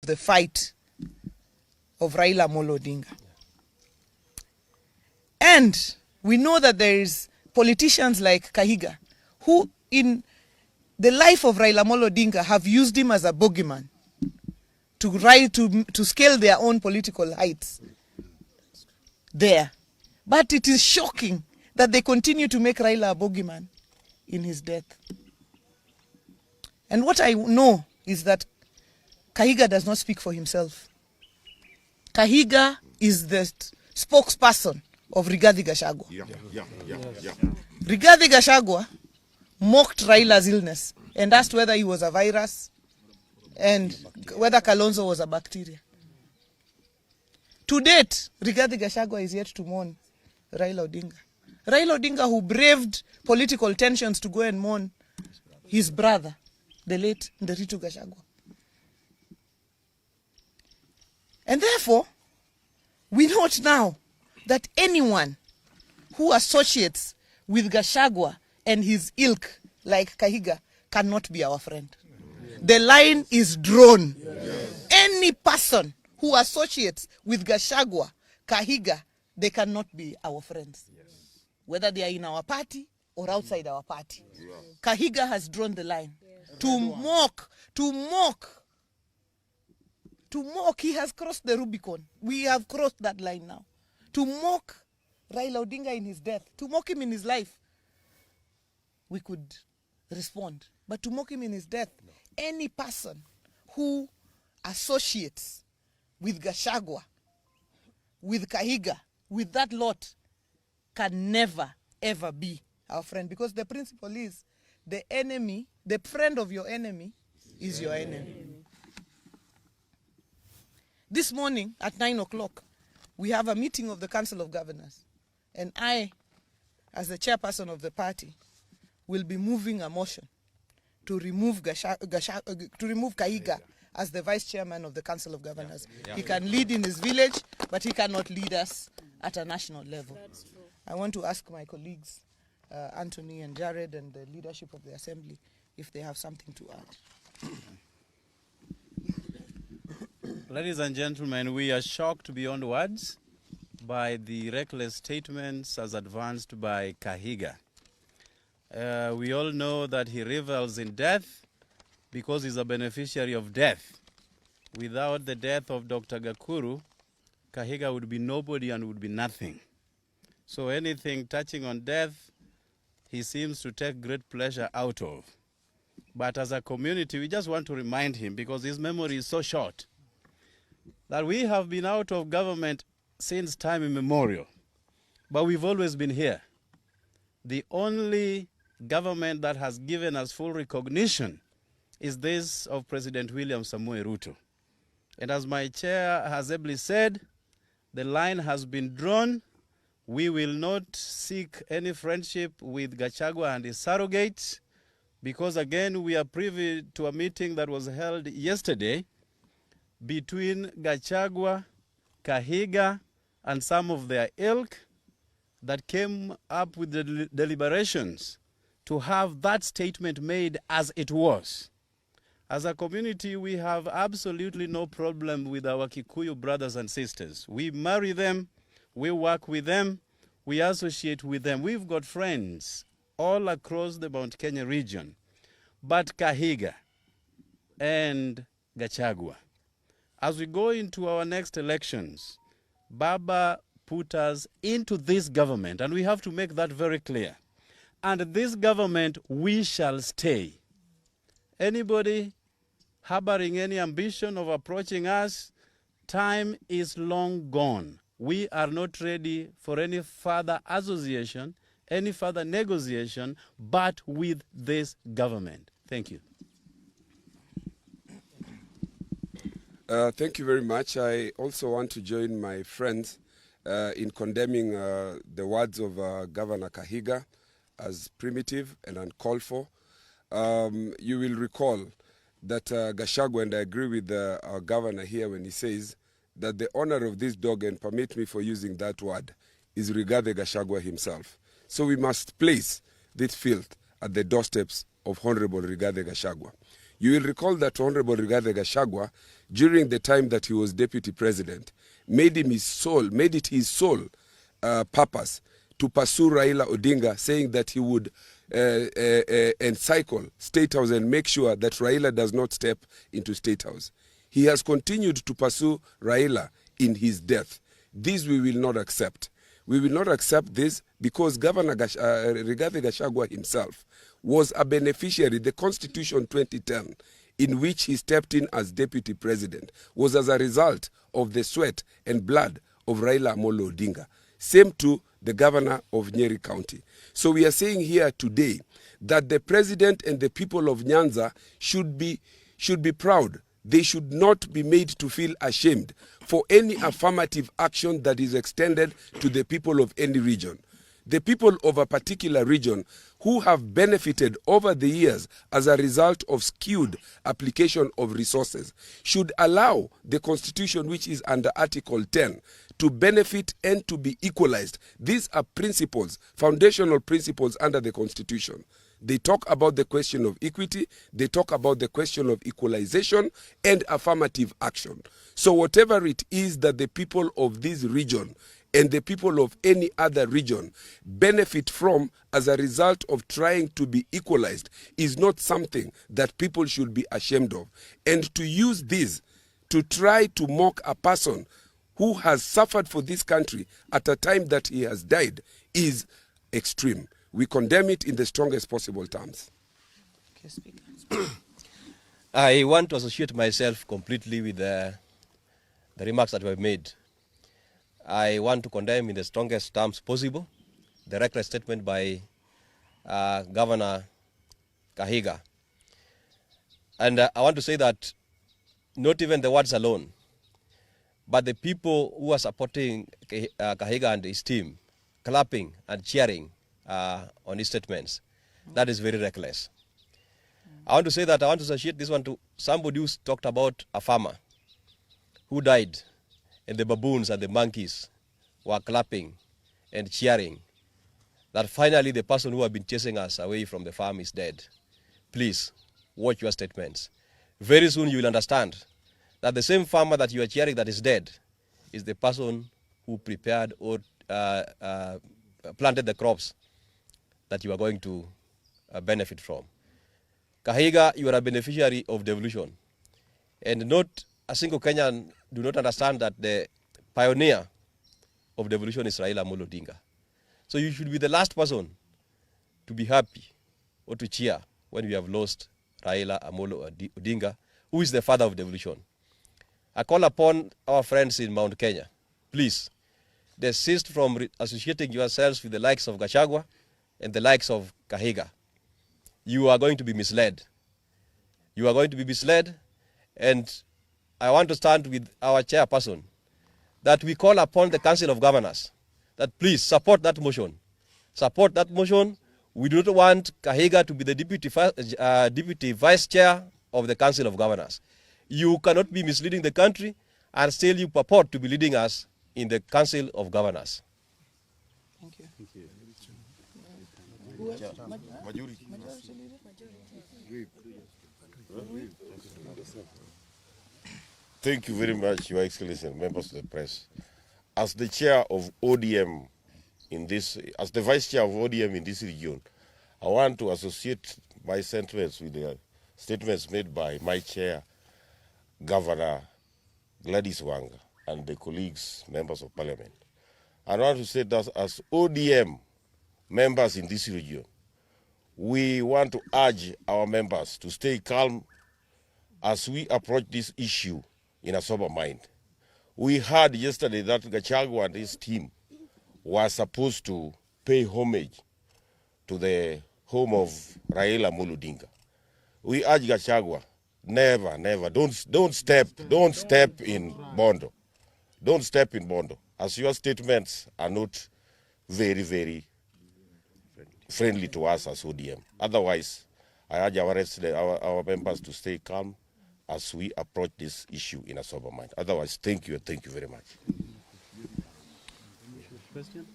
the fight of Raila Amolo Odinga. And we know that there is politicians like Kahiga who in the life of Raila Amolo Odinga have used him as a bogeyman to scale their own political heights there. But it is shocking that they continue to make Raila a bogeyman in his death. And what I know is that Kahiga does not speak for himself. Kahiga is the spokesperson of Rigathi Gachagua. Rigathi Gachagua mocked Raila's illness and asked whether he was a virus and whether Kalonzo was a bacteria. To date, Rigathi Gachagua is yet to mourn Raila Odinga. Raila Odinga, who braved political tensions to go and mourn his brother, the late Nderitu Gachagua. And therefore, we note now that anyone who associates with Gachagua and his ilk, like Kahiga, cannot be our friend. The line is drawn. Any person who associates with Gachagua, Kahiga, they cannot be our friends. Whether they are in our party or outside our party. Kahiga has drawn the line. To mock, he has crossed the Rubicon. We have crossed that line now. To mock Raila Odinga in his death, to mock him in his life, we could respond. But to mock him in his death, any person who associates with Gachagua, with Kahiga, with that lot, can never, ever be our friend. Because the principle is, the enemy, the friend of your enemy is your enemy. This morning at 9 o'clock, we have a meeting of the Council of Governors. And I, as the chairperson of the party, will be moving a motion to remove Kahiga as the vice chairman of the Council of Governors. He can lead in his village, but he cannot lead us at a national level. I want to ask my colleagues, Anthony and Jared and the leadership of the Assembly, if they have something to add. Ladies and gentlemen, we are shocked beyond words by the reckless statements as advanced by Kahiga. We all know that he revels in death because he's a beneficiary of death. Without the death of Dr. Gakuru, Kahiga would be nobody and would be nothing. So anything touching on death, he seems to take great pleasure out of. But as a community, we just want to remind him, because his memory is so short, that we have been out of government since time immemorial, but we've always been here. The only government that has given us full recognition is this of President William Samoei Ruto. And as my chair has ably said, the line has been drawn. We will not seek any friendship with Gachagua and his surrogates, because again, we are privy to a meeting that was held yesterday between Gachagua, Kahiga, and some of their ilk that came up with the deliberations to have that statement made as it was. As a community, we have absolutely no problem with our Kikuyu brothers and sisters. We marry them, we work with them, we associate with them. We've got friends all across the Mount Kenya region. But Kahiga and Gachagua, as we go into our next elections, Baba put us into this government, and we have to make that very clear. And this government, we shall stay. Anybody harboring any ambition of approaching us, time is long gone. We are not ready for any further association, any further negotiation, but with this government. Thank you. Thank you very much. I also want to join my friends in condemning the words of Governor Kahiga as primitive and uncalled for. You will recall that Gachagua, and I agree with our governor here when he says that the owner of this dog, and permit me for using that word, is Rigathi Gachagua himself. So we must place this filth at the doorsteps of Honorable Rigathi Gachagua. You will recall that Honorable Rigathi Gachagua, during the time that he was deputy president, made it his sole purpose to pursue Raila Odinga, saying that he would encircle State House and make sure that Raila does not step into State House. He has continued to pursue Raila in his death. This we will not accept. We will not accept this because Governor Rigathi Gachagua himself was a beneficiary. The Constitution 2010, in which he stepped in as deputy president, was as a result of the sweat and blood of Raila Amolo Odinga. Same to the governor of Nyeri County. So we are saying here today that the president and the people of Nyanza should be proud. They should not be made to feel ashamed for any affirmative action that is extended to the people of any region. The people of a particular region who have benefited over the years as a result of skewed application of resources should allow the Constitution, which is under Article 10, to benefit and to be equalized. These are principles, foundational principles under the Constitution. They talk about the question of equity, they talk about the question of equalization and affirmative action. So whatever it is that the people of this region and the people of any other region benefit from as a result of trying to be equalized is not something that people should be ashamed of. And to use this to try to mock a person who has suffered for this country at a time that he has died is extreme. We condemn it in the strongest possible terms. I want to associate myself completely with the remarks that were made. I want to condemn in the strongest terms possible the reckless statement by Governor Kahiga. And I want to say that not even the words alone, but the people who are supporting Kahiga and his team, clapping and cheering on his statements, that is very reckless. I want to say that I want to associate this one to somebody who talked about a farmer who died, and the baboons and the monkeys were clapping and cheering that finally the person who had been chasing us away from the farm is dead. Please, watch your statements. Very soon you will understand that the same farmer that you are cheering that is dead is the person who prepared or planted the crops that you are going to benefit from. Kahiga, you are a beneficiary of devolution. And not a single Kenyan do not understand that the pioneer of devolution is Raila Amolo Odinga. So you should be the last person to be happy or to cheer when we have lost Raila Amolo Odinga, who is the father of devolution. I call upon our friends in Mount Kenya, please, desist from associating yourselves with the likes of Gachagua and the likes of Kahiga. You are going to be misled. You are going to be misled, and I want to stand with our chairperson that we call upon the Council of Governors that please support that motion. Support that motion. We do not want Kahiga to be the deputy vice chair of the Council of Governors. You cannot be misleading the country and still you purport to be leading us in the Council of Governors. Thank you. Thank you. Thank you very much, Your Excellency and members of the press. As the chair of ODM as the vice chair of ODM in this region, I want to associate my sentiments with the statements made by my chair, Governor Gladys Wanga, and the colleagues, members of parliament. I want to say that as ODM members in this region, we want to urge our members to stay calm as we approach this issue in a sober mind. We heard yesterday that Gachagua and his team were supposed to pay homage to the home of Raila Amolo Odinga. We urge Gachagua, never, don't step in Bondo. Don't step in Bondo, as your statements are not very, very friendly to us as ODM. Otherwise, I urge our members to stay calm as we approach this issue in a sober mind. Otherwise, thank you very much. Question?